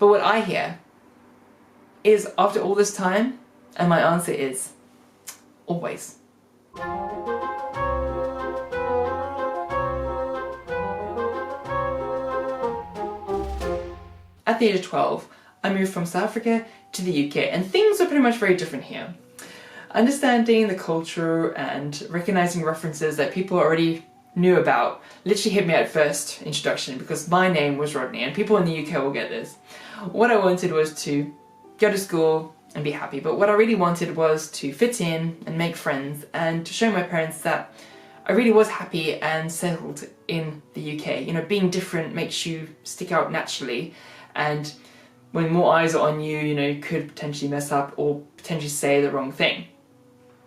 But what I hear is, after all this time, and my answer is, always. At the age of 12, I moved from South Africa to the UK, and things are pretty much very different here. Understanding the culture and recognizing references that people already knew about literally hit me at first introduction, because my name was Rodney, and people in the UK will get this. What I wanted was to go to school and be happy, but what I really wanted was to fit in and make friends, and to show my parents that I really was happy and settled in the UK. You know, being different makes you stick out naturally, and when more eyes are on you, you know, you could potentially mess up or potentially say the wrong thing.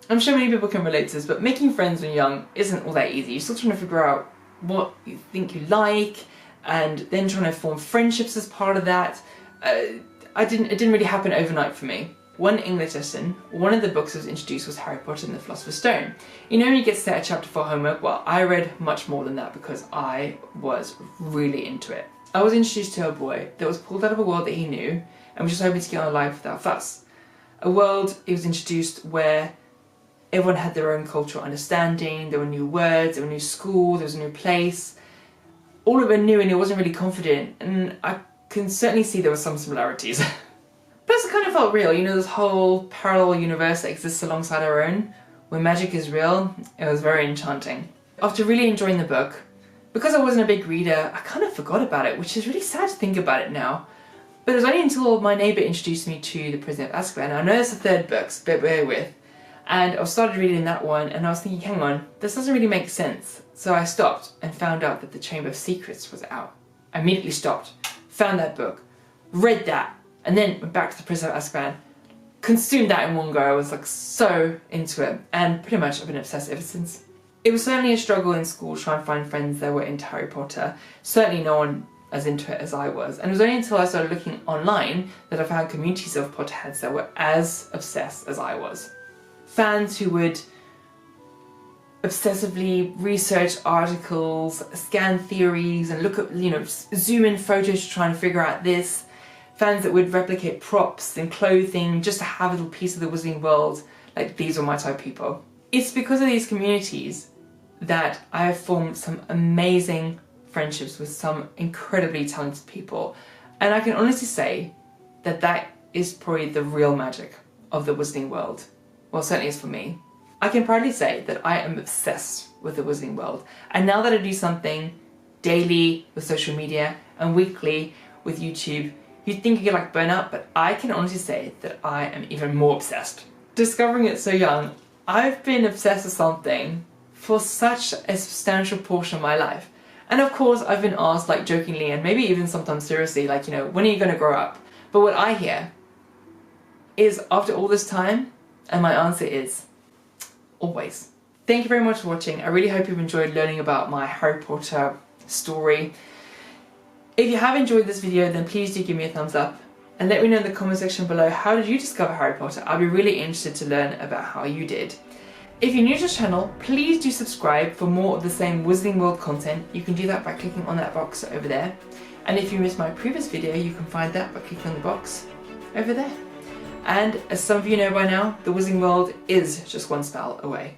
I'm sure many people can relate to this, but making friends when young isn't all that easy. You're still trying to figure out what you think you like, and then trying to form friendships as part of that. It didn't really happen overnight for me. One English lesson, one of the books that was introduced was Harry Potter and the Philosopher's Stone. You know when you get set a chapter for homework? Well, I read much more than that because I was really into it. I was introduced to a boy that was pulled out of a world that he knew and was just hoping to get on a life without fuss. A world he was introduced where everyone had their own cultural understanding, there were new words, there were new schools, there was a new place. All of it new, and he wasn't really confident, and I can certainly see there were some similarities. Plus it kind of felt real, you know, this whole parallel universe that exists alongside our own, where magic is real. It was very enchanting. After really enjoying the book, because I wasn't a big reader, I kind of forgot about it, which is really sad to think about it now. But it was only until my neighbour introduced me to The Prisoner of Azkaban. I know it's the third book, so bear with. And I started reading that one, and I was thinking, hang on, this doesn't really make sense. So I stopped and found out that The Chamber of Secrets was out. I immediately stopped, found that book, read that, and then went back to The Prisoner of Azkaban, consumed that in one go. I was like so into it, and pretty much I've been obsessed ever since. It was certainly a struggle in school trying to find friends that were into Harry Potter. Certainly no one as into it as I was. And it was only until I started looking online that I found communities of Potterheads that were as obsessed as I was. Fans who would obsessively research articles, scan theories, and look at, you know, zoom in photos to try and figure out this. Fans that would replicate props and clothing just to have a little piece of the Wizarding World. Like, these were my type of people. It's because of these communities that I have formed some amazing friendships with some incredibly talented people. And I can honestly say that that is probably the real magic of the Wizarding World. Well, certainly is for me. I can proudly say that I am obsessed with the Wizarding World. And now that I do something daily with social media and weekly with YouTube, you'd think you get like burnout, but I can honestly say that I am even more obsessed. Discovering it so young, I've been obsessed with something for such a substantial portion of my life. And of course, I've been asked, like jokingly, and maybe even sometimes seriously, like, you know, when are you going to grow up? But what I hear is, after all this time, and my answer is, always. Thank you very much for watching. I really hope you've enjoyed learning about my Harry Potter story. If you have enjoyed this video, then please do give me a thumbs up. And let me know in the comment section below, how did you discover Harry Potter? I'll be really interested to learn about how you did. If you're new to the channel, please do subscribe for more of the same Wizarding World content. You can do that by clicking on that box over there. And if you missed my previous video, you can find that by clicking on the box over there. And as some of you know by now, the Wizarding World is just one spell away.